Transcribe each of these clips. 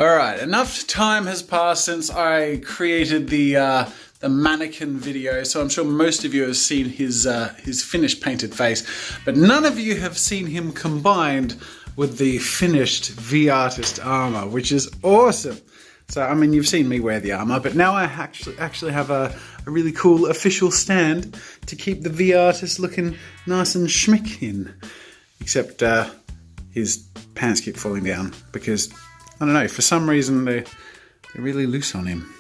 Alright, enough time has passed since I created the mannequin video, so I'm sure most of you have seen his finished painted face, but none of you have seen him combined with the finished V-Artist armor, which is awesome. So, I mean, you've seen me wear the armor, but now I actually have a really cool official stand to keep the V-Artist looking nice and schmick in. Except his pants keep falling down because, I don't know, for some reason they're really loose on him.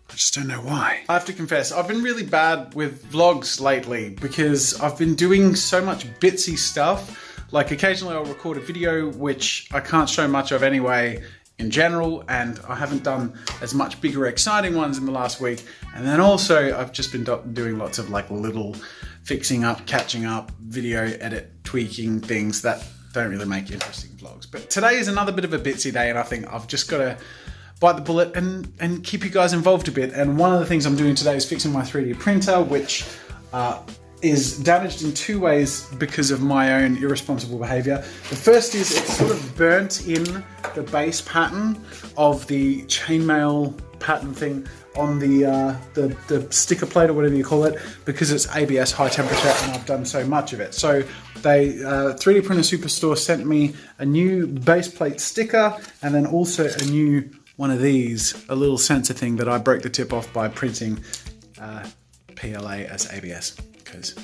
I just don't know why. I have to confess, I've been really bad with vlogs lately because I've been doing so much bitsy stuff. Like occasionally I'll record a video which I can't show much of anyway in general, and I haven't done as much bigger exciting ones in the last week. And then also I've just been doing lots of like little fixing up, catching up, video edit, tweaking things that don't really make interesting vlogs. But today is another bit of a bitsy day, and I think I've just got to bite the bullet and keep you guys involved a bit. And one of the things I'm doing today is fixing my 3D printer, which is damaged in two ways because of my own irresponsible behavior. The first is it's sort of burnt in the base pattern of the chainmail pattern thing on the sticker plate or whatever you call it, because it's ABS high temperature and I've done so much of it. So they 3D Printer Superstore sent me a new base plate sticker and then also a new one of these, a little sensor thing that I broke the tip off by printing PLA as ABS because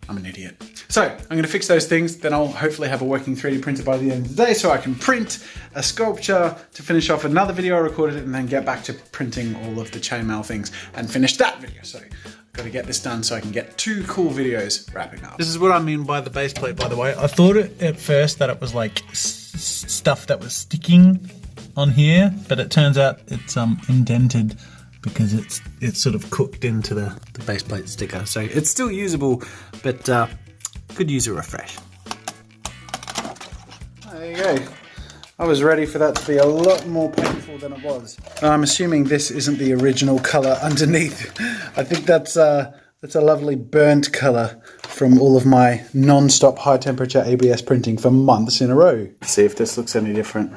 I'm an idiot. So I'm going to fix those things, then I'll hopefully have a working 3D printer by the end of the day so I can print a sculpture to finish off another video I recorded and then get back to printing all of the chainmail things and finish that video. So I've got to get this done so I can get 2 cool videos wrapping up. This is what I mean by the base plate, by the way. I thought at first that it was like stuff that was sticking on here, but it turns out it's indented because it's sort of cooked into the base plate sticker. So it's still usable, but could use a refresh. There you go. I was ready for that to be a lot more painful than it was. I'm assuming this isn't the original color underneath. I think that's a lovely burnt color from all of my non-stop high temperature ABS printing for months in a row. Let's see if this looks any different.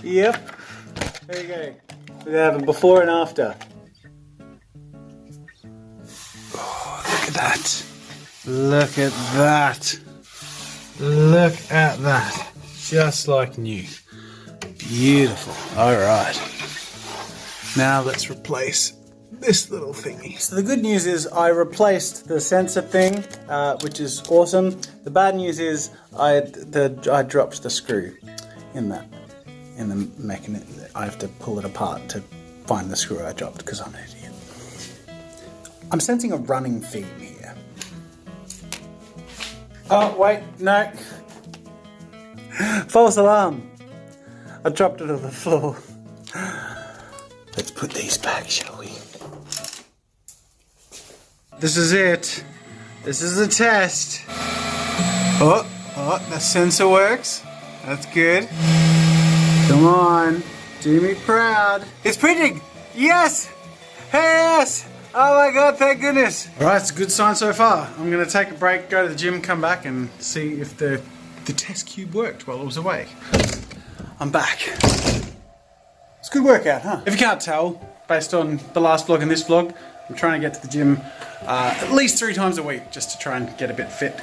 Yep. There you go. We have a before and after. Oh, look at that. Look at that. Look at that. Just like new. Beautiful. All right. Now let's replace this little thingy. So the good news is I replaced the sensor thing, which is awesome. The bad news is I dropped the screw in the mechanism. I have to pull it apart to find the screw I dropped because I'm an idiot. I'm sensing a running theme here. Oh wait, no. False alarm. I dropped it on the floor. Let's put these back, shall we? This is it. This is the test. Oh, the sensor works. That's good. Come on, do me proud. It's printing! Yes! Yes! Oh my god, thank goodness. Alright, it's a good sign so far. I'm gonna take a break, go to the gym, come back and see if the test cube worked while I was away. I'm back. It's a good workout, huh? If you can't tell, based on the last vlog and this vlog, I'm trying to get to the gym at least 3 times a week just to try and get a bit fit.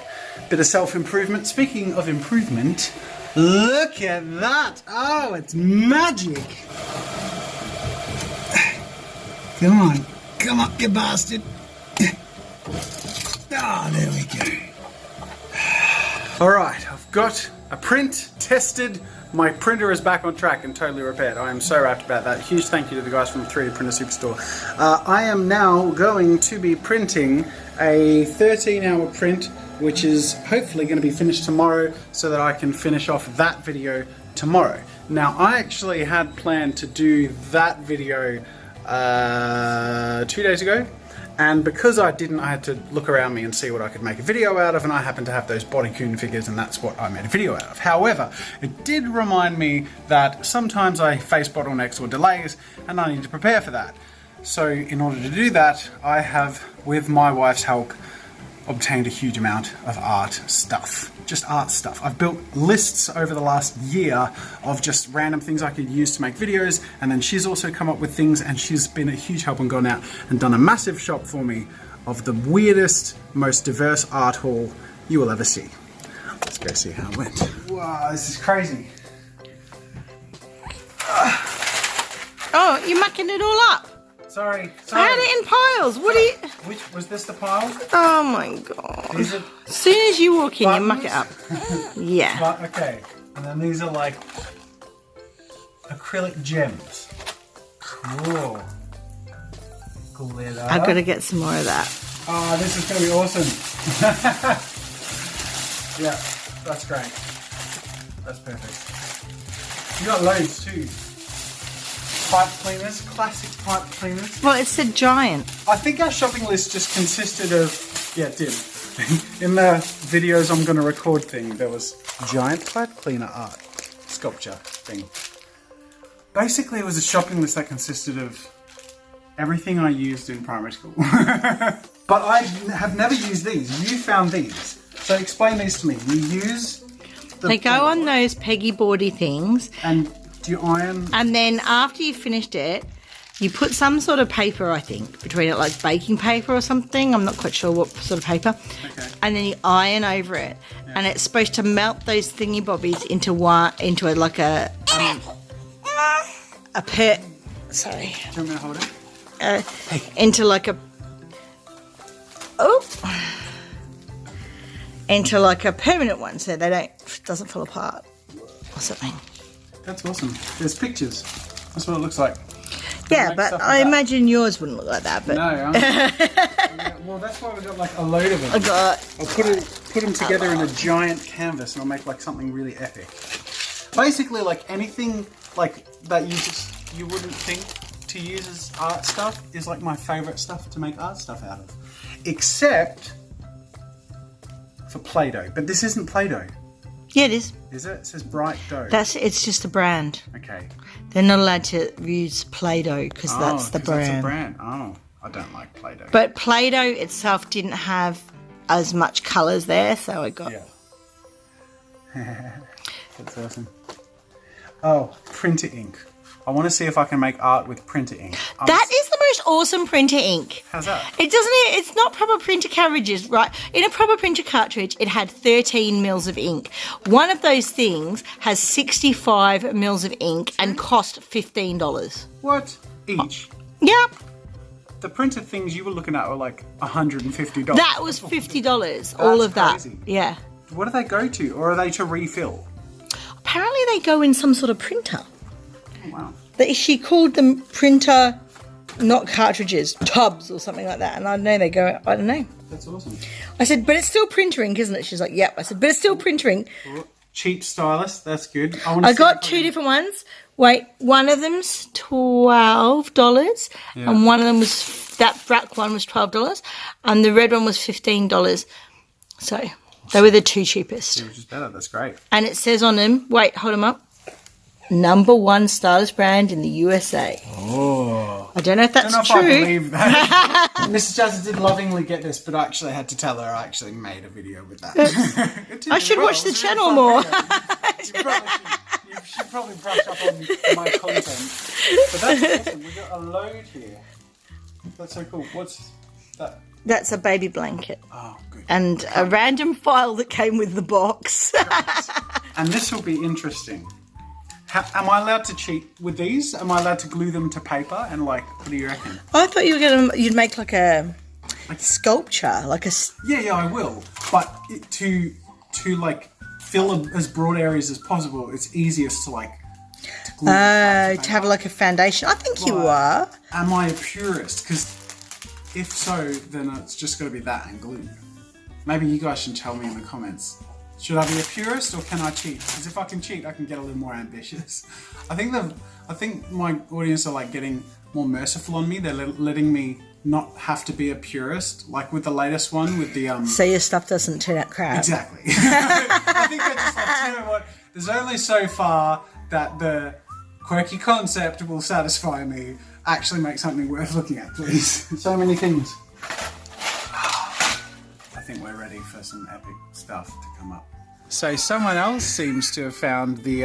Bit of self-improvement. Speaking of improvement, look at that! Oh, it's magic! Come on, come up, you bastard! Oh, there we go. Alright, I've got a print tested. My printer is back on track and totally repaired. I am so wrapped about that. Huge thank you to the guys from 3D Printer Superstore. I am now going to be printing a 13-hour print, which is hopefully going to be finished tomorrow so that I can finish off that video tomorrow. Now, I actually had planned to do that video 2 days ago, and because I didn't, I had to look around me and see what I could make a video out of, and I happen to have those bodycoon figures, and that's what I made a video out of. However, it did remind me that sometimes I face bottlenecks or delays, and I need to prepare for that. So in order to do that, I have, with my wife's help, obtained a huge amount of art stuff. just art stuff. I've built lists over the last year of just random things I could use to make videos, and then she's also come up with things, and she's been a huge help and gone out and done a massive shop for me of the weirdest, most diverse art haul you will ever see. Let's go see how it went. Wow, this is crazy. Oh, you're mucking it all up. Sorry. I had it in piles. What are you... Which, was this the pile? Oh my god. These are As soon as you walk in, buttons? you muck it up. Yeah. But, okay, and then these are like acrylic gems. Cool. Glitter. I've got to get some more of that. Oh, this is going to be awesome. Yeah, that's great. That's perfect. You got loads too. Pipe cleaners, classic pipe cleaners. Well, it said giant. I think our shopping list just consisted of, yeah, it did. In the videos I'm going to record thing, there was giant pipe cleaner art sculpture thing. Basically, it was a shopping list that consisted of everything I used in primary school. But I have never used these. You found these. So explain these to me. You use They go on those peggy boardy things. And do you iron? And then after you've finished it, you put some sort of paper, I think, between it, like baking paper or something. I'm not quite sure what sort of paper. Okay. And then you iron over it. Yeah. And it's supposed to melt those thingy bobbies into sorry. Do you want me to hold it? Into like a... Oh! Into like a permanent one, so they doesn't fall apart or something. That's awesome. There's pictures. That's what it looks like. Yeah, but I imagine yours wouldn't look like that. But no. Well, that's why we got like a load of them. I'll put them together in a giant canvas, and I'll make like something really epic. Basically, like anything like that you wouldn't think to use as art stuff is like my favorite stuff to make art stuff out of, except for Play-Doh. But this isn't Play-Doh. Yeah, it is. Is it? It says Bright Dough. It's just a brand. Okay. They're not allowed to use Play-Doh because that's the brand. That's a brand. Oh, I don't like Play-Doh. But Play-Doh itself didn't have as much colours there, so I got... Yeah. That's awesome. Oh, printer ink. I want to see if I can make art with printer ink. That is the most awesome printer ink. How's that? It's not proper printer cartridges, right? In a proper printer cartridge, it had 13 mils of ink. One of those things has 65 mils of ink and cost $15. What? Each? Yeah. The printer things you were looking at were like $150. That was $50. All of that. Crazy. Yeah. What do they go to? Or are they to refill? Apparently they go in some sort of printer. Oh, wow. She called them printer, not cartridges, tubs or something like that. And I know they go, I don't know. That's awesome. I said, but it's still printer ink, isn't it? She's like, yep. I said, but it's still printer ink. Cheap stylus, that's good. I got two different ones. Wait, one of them's $12 and one of them was, that black one was $12 and the red one was $15. So they were the two cheapest. Which is better, that's great. And it says on them, wait, hold them up. #1 stylus brand in the USA. Oh. I don't know if that's true. I believe that. Mrs. Jazza did lovingly get this, but I actually had to tell her I actually made a video with that. I should watch the channel more. You should probably brush up on my content. But that's awesome. We've got a load here. That's so cool. What's that? That's a baby blanket. Oh, good. And a random file that came with the box. And this will be interesting. Am I allowed to cheat with these? Am I allowed to glue them to paper? And like, what do you reckon? I thought you'd make like a sculpture, like a... Yeah, I will. But to like fill as broad areas as possible, it's easiest to like... to glue to have like a foundation. I think you are. Am I a purist? Because if so, then it's just got to be that and glue. Maybe you guys should tell me in the comments. Should I be a purist or can I cheat? Because if I can cheat, I can get a little more ambitious. I think my audience are like getting more merciful on me. They're letting me not have to be a purist, like with the latest one with the So your stuff doesn't turn out crap. Exactly. I think they're just like, you know what? There's only so far that the quirky concept will satisfy me. Actually, make something worth looking at, please. So many things. I think we're ready for some epic stuff to come up. So someone else seems to have found the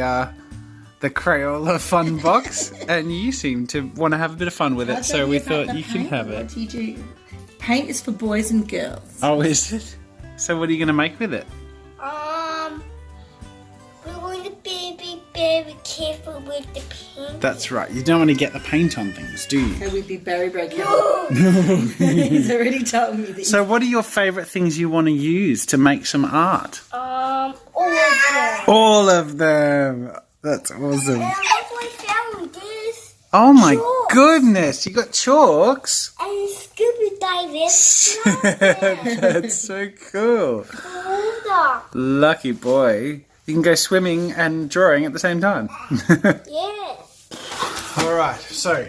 Crayola fun box, and you seem to want to have a bit of fun with it. So we thought you can have it. What do you do? Paint is for boys and girls. Oh, is it? So what are you going to make with it? We want to be very careful with the paint. That's right. You don't want to get the paint on things, do you? So we'd be very, very careful. He's already told me that. So what are your favourite things you want to use to make some art? All of them. All of them. That's awesome. And look, I found this. Oh my Chalks. goodness, you got chalks? And scuba diving. That's so cool. Hold up. Lucky boy. You can go swimming and drawing at the same time. Yeah. Alright, so,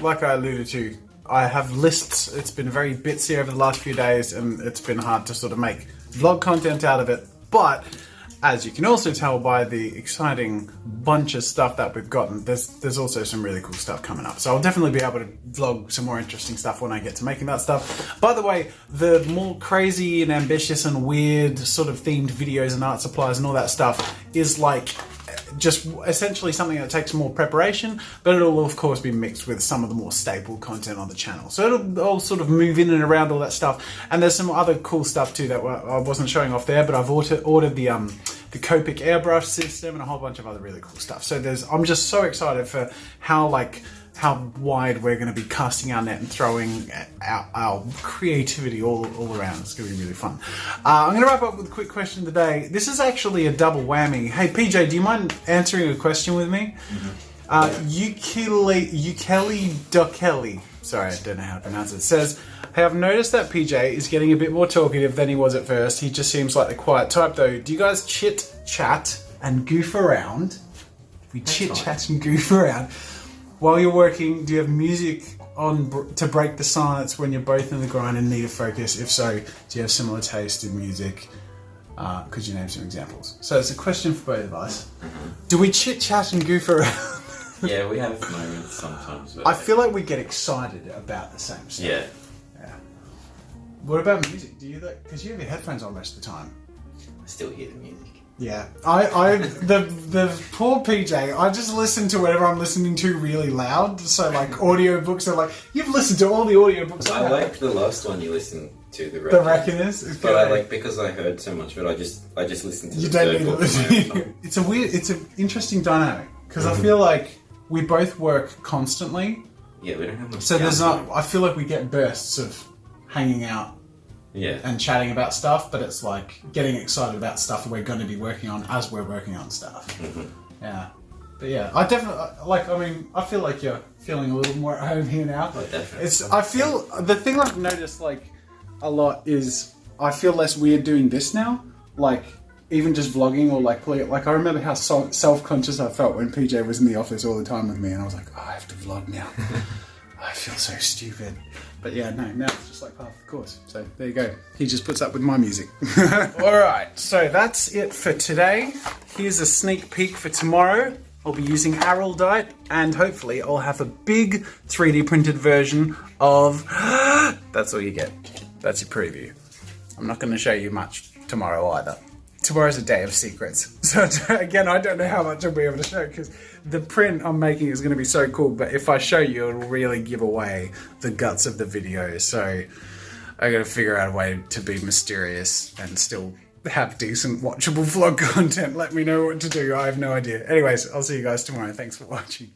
like I alluded to, I have lists. It's been very bitsy over the last few days and it's been hard to sort of make vlog content out of it. But, as you can also tell by the exciting bunch of stuff that we've gotten, there's also some really cool stuff coming up. So I'll definitely be able to vlog some more interesting stuff when I get to making that stuff. By the way, the more crazy and ambitious and weird sort of themed videos and art supplies and all that stuff is like just essentially something that takes more preparation, but it'll of course be mixed with some of the more staple content on the channel. So it'll all sort of move in and around all that stuff. And there's some other cool stuff too that I wasn't showing off there, but I've ordered the Copic airbrush system and a whole bunch of other really cool stuff. So I'm just so excited for how wide we're going to be casting our net and throwing our creativity all around. It's going to be really fun. I'm going to wrap up with a quick question today. This is actually a double whammy. Hey, PJ, do you mind answering a question with me? Ukeli Dokeli, sorry, I don't know how to pronounce it, says, hey, I've noticed that PJ is getting a bit more talkative than he was at first. He just seems like the quiet type though. Do you guys chit-chat and goof around? We chit-chat and goof around. While you're working, do you have music on to break the silence when you're both in the grind and need a focus? If so, do you have similar taste in music? Could you name some examples? So it's a question for both of us. Do we chit-chat and goof around? Yeah, we have moments sometimes. But I feel like we get excited about the same stuff. Yeah. What about music? Do you because you have your headphones on most of the time? I still hear the music. Yeah, the poor PJ. I just listen to whatever I'm listening to really loud. So like audiobooks are like you've listened to all the audiobooks. I like the last one you listened to, the Reckoners. But I like because I heard so much of it. I just listened to. You the don't third need to book listen. It's an interesting dynamic because I feel like we both work constantly. Yeah, we don't have much. So there's not. I feel like we get bursts of hanging out. Yeah. And chatting about stuff, but it's like getting excited about stuff that we're going to be working on as we're working on stuff. Yeah. But yeah, I definitely, I feel like you're feeling a little more at home here now. Oh, definitely. I feel, the thing I've noticed like a lot is I feel less weird doing this now. Like, even just vlogging or like I remember how self-conscious I felt when PJ was in the office all the time with me and I was like, oh, I have to vlog now. I feel so stupid. But yeah, no, now it's just like part of the course. So there you go. He just puts up with my music. Alright, so that's it for today. Here's a sneak peek for tomorrow. I'll be using Araldite and hopefully I'll have a big 3D printed version of... That's all you get. That's your preview. I'm not going to show you much tomorrow either. Tomorrow's a day of secrets. So again, I don't know how much I'll be able to show because the print I'm making is going to be so cool. But if I show you, it'll really give away the guts of the video. So I got to figure out a way to be mysterious and still have decent watchable vlog content. Let me know what to do. I have no idea. Anyways, I'll see you guys tomorrow. Thanks for watching.